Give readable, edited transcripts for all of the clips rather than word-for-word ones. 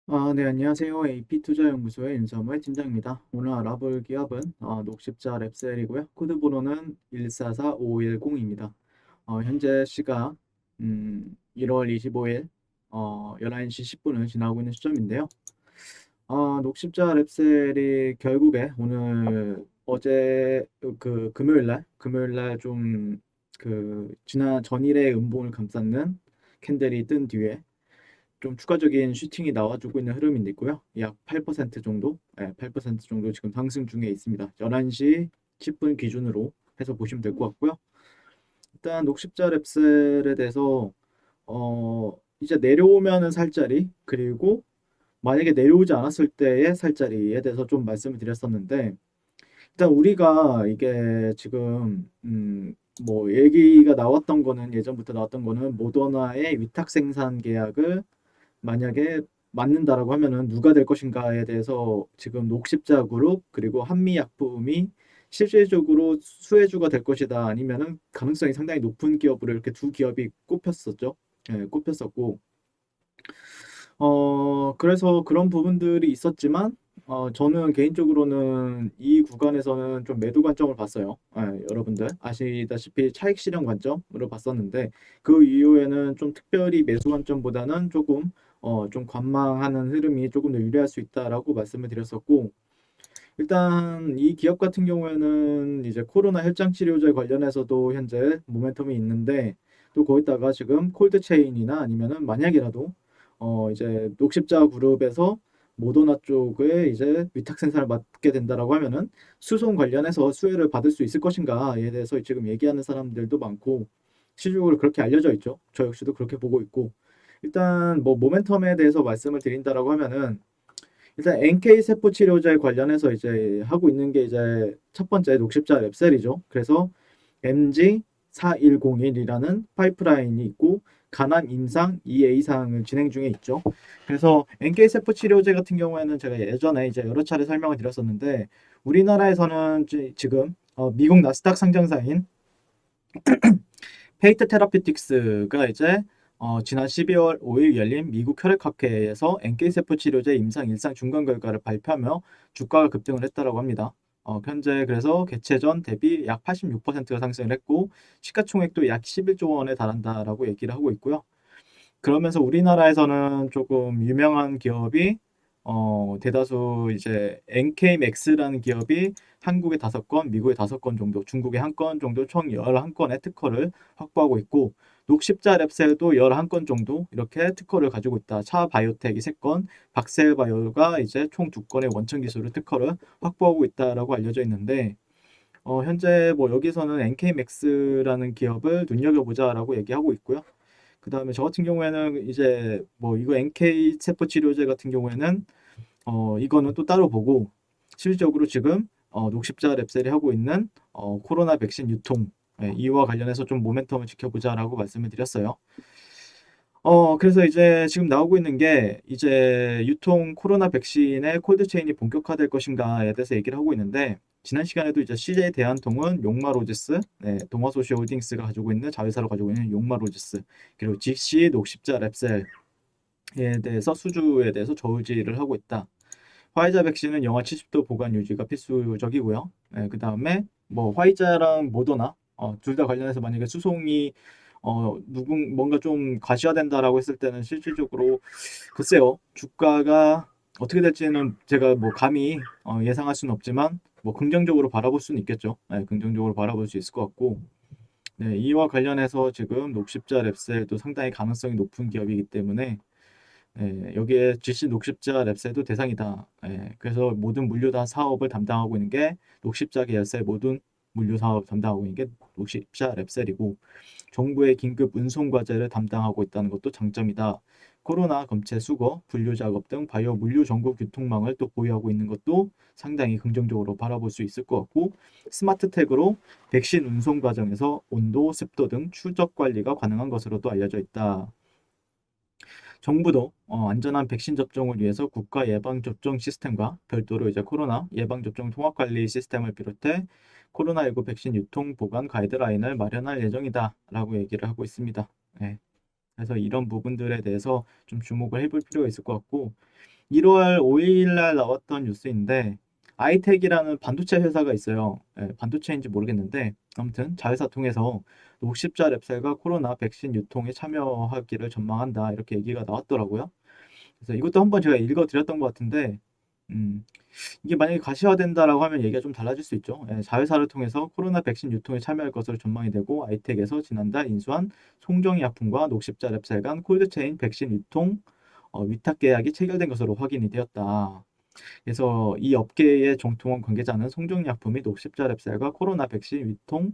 네, 안녕하세요. AP투자연구소의 윤서무의 팀장입니다. 오늘 알아볼 기업은 녹십자 랩셀이고요. 코드 번호는 144510입니다. 현재 시각 1월 25일 11시 10분을 지나고 있는 시점인데요. 녹십자 랩셀이 결국에 오늘 어제 금요일 날 좀 지난 전일의 음봉을 감쌌는 캔들이 뜬 뒤에 좀 추가적인 슈팅이 나와주고 있는 흐름이 있고요. 약 8% 정도, 8% 정도 지금 상승 중에 있습니다. 11시 10분 기준으로 해서 보시면 될 것 같고요. 일단 녹십자 랩셀에 대해서 이제 내려오면은 살짜리, 그리고 만약에 내려오지 않았을 때의 살짜리에 대해서 좀 말씀을 드렸었는데, 일단 우리가 이게 지금 뭐 얘기가 나왔던 거는, 예전부터 나왔던 거는 모더나의 위탁 생산 계약을 만약에 맞는다라고 하면은 누가 될 것인가에 대해서 지금 녹십자 그룹 그리고 한미약품이 실질적으로 수혜주가 될 것이다, 아니면은 가능성이 상당히 높은 기업으로 이렇게 두 기업이 꼽혔었죠. 꼽혔었고, 그래서 그런 부분들이 있었지만, 저는 개인적으로는 이 구간에서는 좀 매도 관점을 봤어요. 여러분들 아시다시피 차익 실현 관점으로 봤었는데, 그 이후에는 좀 특별히 매수 관점보다는 조금 좀 관망하는 흐름이 조금 더 유리할 수 있다라고 말씀을 드렸었고, 일단 이 기업 같은 경우에는 이제 코로나 혈장 치료제 관련해서도 현재 모멘텀이 있는데, 또 거기다가 지금 콜드체인이나 아니면은 만약이라도 이제 녹십자 그룹에서 모더나 쪽에 이제 위탁 생산을 맡게 된다라고 하면은 수송 관련해서 수혜를 받을 수 있을 것인가에 대해서 지금 얘기하는 사람들도 많고, 실질적으로 그렇게 알려져 있죠. 저 역시도 그렇게 보고 있고, 일단 뭐 모멘텀에 대해서 말씀을 드린다라고 하면은, 일단 NK 세포 치료제 관련해서 이제 하고 있는 게 이제 첫 번째 녹십자 랩셀이죠. 그래서 MG 4101이라는 파이프라인이 있고, 간암 임상 2A 사항을 진행 중에 있죠. 그래서 NK 세포 치료제 같은 경우에는 제가 예전에 이제 여러 차례 설명을 드렸었는데, 우리나라에서는 지금 미국 나스닥 상장사인 페이트 테라피틱스가 이제 지난 12월 5일 열린 미국 혈액학회에서 NK세포 치료제 임상 일상 중간 결과를 발표하며 주가가 급등을 했다라고 합니다. 현재 그래서 개최 전 대비 약 86%가 상승을 했고, 시가총액도 약 11조 원에 달한다라고 얘기를 하고 있고요. 그러면서 우리나라에서는 조금 유명한 기업이 대다수 이제 NK맥스라는 기업이 한국에 5건, 미국에 5건 정도, 중국에 1건 정도 총 11건의 특허를 확보하고 있고, 녹십자 랩셀도 11건 정도 이렇게 특허를 가지고 있다. 차 바이오텍이 3건, 박셀바이오가 이제 총 2건의 원천 기술을 특허를 확보하고 있다라고 알려져 있는데, 현재 뭐 여기서는 NK맥스라는 기업을 눈여겨보자라고 얘기하고 있고요. 그 다음에 저 같은 경우에는 이제 뭐 이거 NK 세포 치료제 같은 경우에는 이거는 또 따로 보고, 실질적으로 지금 녹십자 랩셀이 하고 있는 코로나 백신 유통, 이와 관련해서 좀 모멘텀을 지켜보자라고 말씀을 드렸어요. 그래서 이제 지금 나오고 있는 게 이제 유통 코로나 백신의 콜드체인이 본격화될 것인가에 대해서 얘기를 하고 있는데, 지난 시간에도 이제 CJ 대한통운, 용마로지스, 동아소시홀딩스가 가지고 있는 자회사로 가지고 있는 용마로지스, 그리고 GC 녹십자 랩셀에 대해서 수주에 대해서 저울질을 하고 있다. 화이자 백신은 영하 70도 보관 유지가 필수적이고요. 그 다음에 뭐 화이자랑 모더나 둘 다 관련해서 만약에 수송이 뭔가 좀 과시화된다라고 했을 때는 실질적으로 글쎄요, 주가가 어떻게 될지는 제가 뭐 감히 예상할 수는 없지만, 뭐 긍정적으로 바라볼 수는 있겠죠. 긍정적으로 바라볼 수 있을 것 같고, 이와 관련해서 지금 녹십자 랩셀도 상당히 가능성이 높은 기업이기 때문에, 여기에 GC 녹십자 랩셀도 대상이다. 그래서 모든 물류다 사업을 담당하고 있는 게 녹십자 계열사의 모든 물류 사업 담당하고 있는 게 녹십자 랩셀이고, 정부의 긴급 운송 과제를 담당하고 있다는 것도 장점이다. 코로나 검체 수거, 분류 작업 등 바이오 물류 전국 유통망을 또 보유하고 있는 것도 상당히 긍정적으로 바라볼 수 있을 것 같고, 스마트텍으로 백신 운송 과정에서 온도, 습도 등 추적 관리가 가능한 것으로도 알려져 있다. 정부도 안전한 백신 접종을 위해서 국가 예방 접종 시스템과 별도로 이제 코로나 예방 접종 통합 관리 시스템을 비롯해 코로나19 백신 유통 보관 가이드라인을 마련할 예정이다라고 얘기를 하고 있습니다. 네. 그래서 이런 부분들에 대해서 좀 주목을 해볼 필요가 있을 것 같고 1월 5일 날 나왔던 뉴스인데 아이텍이라는 반도체 회사가 있어요. 예, 반도체인지 모르겠는데 아무튼 자회사 통해서 녹십자 랩셀과 코로나 백신 유통에 참여하기를 전망한다 이렇게 얘기가 나왔더라고요. 그래서 이것도 한번 제가 읽어드렸던 것 같은데 음, 이게 만약에 가시화된다라고 하면 얘기가 좀 달라질 수 있죠. 예, 자회사를 통해서 코로나 백신 유통에 참여할 것으로 전망이 되고 아이텍에서 지난달 인수한 송정의약품과 녹십자 랩셀 간 콜드체인 백신 유통 위탁 계약이 체결된 것으로 확인이 되었다. 그래서 이 업계의 정통원 관계자는 송정의약품이 녹십자 랩셀과 코로나 백신 유통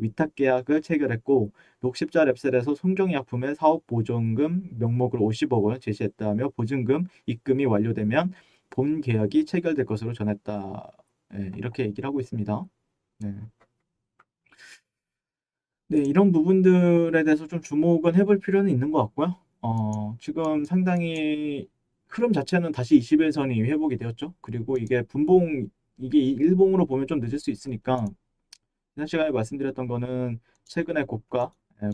위탁 계약을 체결했고 녹십자 랩셀에서 송정의약품의 사업 보증금 명목을 50억 원 제시했다며 보증금 입금이 완료되면 본 계약이 체결될 것으로 전했다. 네, 이렇게 얘기를 하고 있습니다. 네. 네, 이런 부분들에 대해서 좀 주목은 해볼 필요는 있는 것 같고요. 지금 상당히 흐름 자체는 다시 21선이 회복이 되었죠. 그리고 이게 분봉, 이게 일봉으로 보면 좀 늦을 수 있으니까, 지난 시간에 말씀드렸던 거는 최근에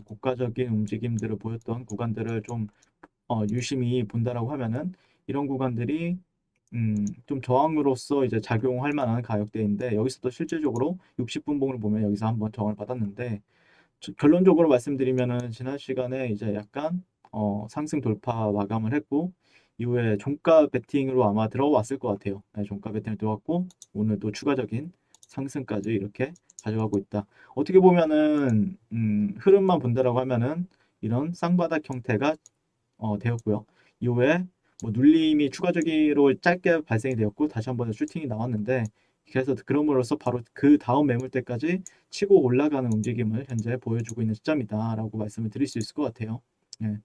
고가적인 움직임들을 보였던 구간들을 좀 유심히 본다라고 하면은 이런 구간들이 좀 저항으로서 이제 작용할 만한 가격대인데 여기서도 실질적으로 60분봉을 보면 여기서 한번 저항을 받았는데 결론적으로 말씀드리면은 지난 시간에 이제 약간 상승 돌파 마감을 했고 이후에 종가 베팅으로 아마 들어왔을 것 같아요. 네, 종가 베팅을 들어왔고 오늘도 추가적인 상승까지 이렇게 가져가고 있다. 어떻게 보면은 흐름만 본다라고 하면은 이런 쌍바닥 형태가 되었고요. 이후에 뭐 눌림이 추가적으로 짧게 발생이 되었고 다시 한번 슈팅이 나왔는데 그래서 그럼으로써 바로 그 다음 매물대까지 치고 올라가는 움직임을 현재 보여주고 있는 시점이다라고 말씀을 드릴 수 있을 것 같아요. 예.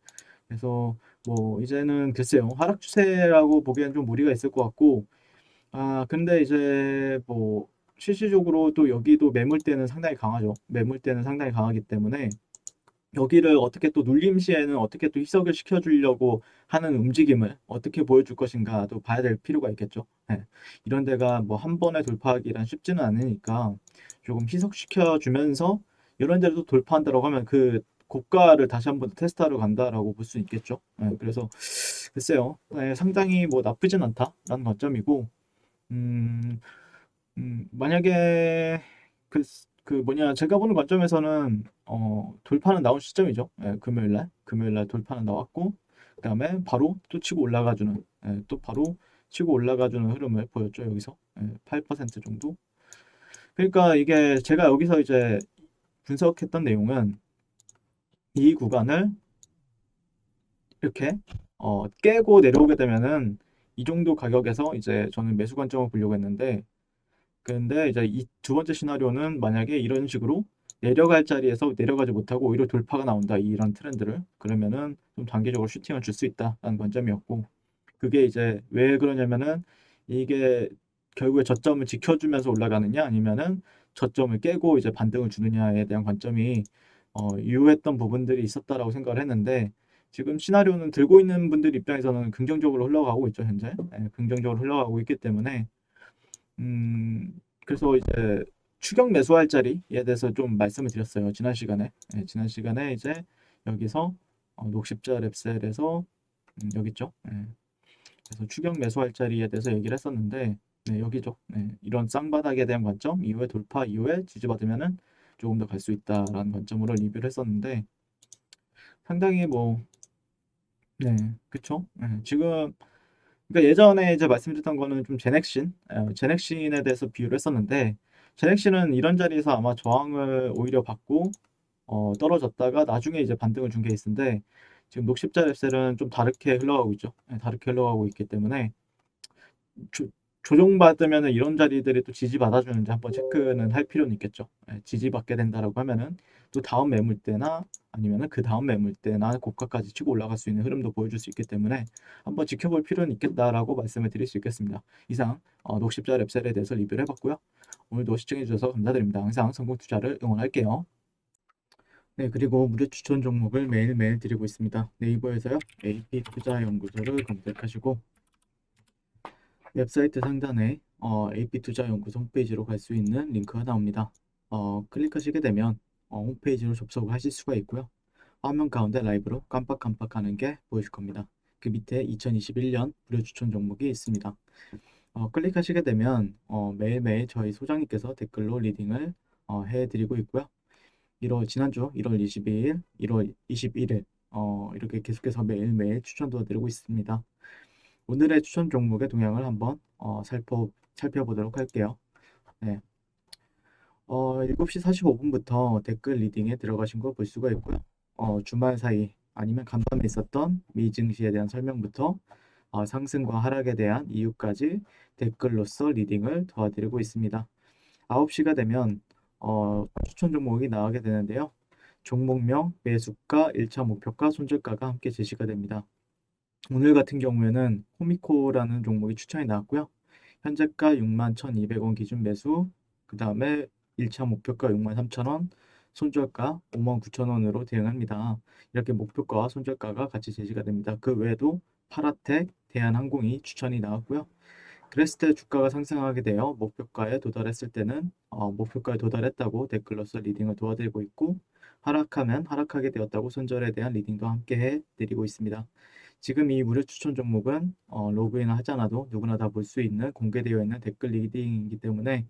그래서 뭐 이제는 글쎄요 하락 추세라고 보기엔 좀 무리가 있을 것 같고 근데 이제 뭐 실질적으로 또 여기도 매물대는 상당히 강하죠. 매물대는 상당히 강하기 때문에 여기를 어떻게 또 눌림 시에는 어떻게 또 희석을 시켜주려고 하는 움직임을 어떻게 보여줄 것인가도 봐야 될 필요가 있겠죠. 예. 이런 데가 뭐 한 번에 돌파하기란 쉽지는 않으니까 조금 희석시켜주면서 이런 데도 돌파한다라고 하면 그 고가를 다시 한번 테스트하러 간다라고 볼 수 있겠죠. 예. 그래서 글쎄요, 상당히 뭐 나쁘진 않다라는 관점이고, 음, 만약에 그 뭐냐 제가 보는 관점에서는 돌파는 나온 시점이죠. 예, 금요일 날 돌파는 나왔고 그다음에 바로 또 치고 올라가주는 또 바로 치고 올라가주는 흐름을 보였죠. 여기서 8% 정도. 그러니까 이게 제가 여기서 이제 분석했던 내용은 이 구간을 이렇게 깨고 내려오게 되면은 이 정도 가격에서 이제 저는 매수 관점을 보려고 했는데 근데 이제 이 두 번째 시나리오는 만약에 이런 식으로 내려갈 자리에서 내려가지 못하고 오히려 돌파가 나온다 이런 트렌드를 그러면은 좀 단기적으로 슈팅을 줄 수 있다라는 관점이었고 그게 이제 왜 그러냐면은 이게 결국에 저점을 지켜주면서 올라가느냐 아니면은 저점을 깨고 이제 반등을 주느냐에 대한 관점이 유효했던 부분들이 있었다라고 생각을 했는데 지금 시나리오는 들고 있는 분들 입장에서는 긍정적으로 흘러가고 있죠 현재 긍정적으로 흘러가고 있기 때문에 그래서 이제 추격 매수할 자리에 대해서 좀 말씀을 드렸어요. 지난 시간에. 지난 시간에 이제 여기서 녹십자 랩셀에서 여기 있죠. 그래서 추격 매수할 자리에 대해서 얘기를 했었는데 여기죠. 이런 쌍바닥에 대한 관점 이후에 돌파 이후에 지지받으면은 조금 더 갈 수 있다라는 관점으로 리뷰를 했었는데 상당히 뭐 그쵸. 지금 그러니까 예전에 이제 말씀드렸던 거는 좀 제넥신에 대해서 비유를 했었는데 제넥신은 이런 자리에서 아마 저항을 오히려 받고 떨어졌다가 나중에 이제 반등을 준 케이스인데 지금 녹십자 랩셀은 좀 다르게 흘러가고 있죠. 다르게 흘러가고 있기 때문에 조, 조정받으면 이런 자리들이 또 지지받아주는지 한번 체크는 할 필요는 있겠죠. 지지받게 된다라고 하면은 또 다음 매물대나 아니면은 그 다음 매물대나 고가까지 치고 올라갈 수 있는 흐름도 보여줄 수 있기 때문에 한번 지켜볼 필요는 있겠다라고 말씀을 드릴 수 있겠습니다. 이상 녹십자 랩셀에 대해서 리뷰를 해봤고요. 오늘도 시청해주셔서 감사드립니다. 항상 성공 투자를 응원할게요. 네, 그리고 무료 추천 종목을 매일매일 드리고 있습니다. 네이버에서요, AP투자연구소를 검색하시고 웹사이트 상단에 AP투자연구소 홈페이지로 갈 수 있는 링크가 나옵니다. 클릭하시게 되면 홈페이지로 접속을 하실 수가 있고요. 화면 가운데 라이브로 깜빡깜빡하는 게 보이실 겁니다. 그 밑에 2021년 무료 추천 종목이 있습니다. 클릭하시게 되면 매일매일 저희 소장님께서 댓글로 리딩을 해드리고 있고요. 지난주 1월 22일, 1월 21일 이렇게 계속해서 매일매일 추천 도와드리고 있습니다. 오늘의 추천 종목의 동향을 한번 살펴보도록 할게요. 네. 7시 45분부터 댓글 리딩에 들어가신 거 볼 수가 있고요. 주말 사이 아니면 간밤에 있었던 미 증시에 대한 설명부터 상승과 하락에 대한 이유까지 댓글로서 리딩을 도와드리고 있습니다. 9시가 되면 추천 종목이 나가게 되는데요. 종목명, 매수가, 1차 목표가, 손절가가 함께 제시가 됩니다. 오늘 같은 경우에는 코미코라는 종목이 추천이 나왔고요. 현재가 61,200원 기준 매수, 그 다음에 1차 목표가 63,000원, 손절가 59,000원으로 대응합니다. 이렇게 목표가와 손절가가 같이 제시가 됩니다. 그 외에도 파라텍, 대한항공이 추천이 나왔고요. 그랬을 때 주가가 상승하게 되어 목표가에 도달했을 때는 목표가에 도달했다고 댓글로서 리딩을 도와드리고 있고, 하락하면 하락하게 되었다고 손절에 대한 리딩도 함께 해드리고 있습니다. 지금 이 무료 추천 종목은 로그인 하지 않아도 누구나 다 볼 수 있는 공개되어 있는 댓글 리딩이기 때문에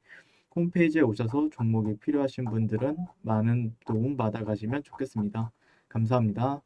홈페이지에 오셔서 종목이 필요하신 분들은 많은 도움 받아가시면 좋겠습니다. 감사합니다.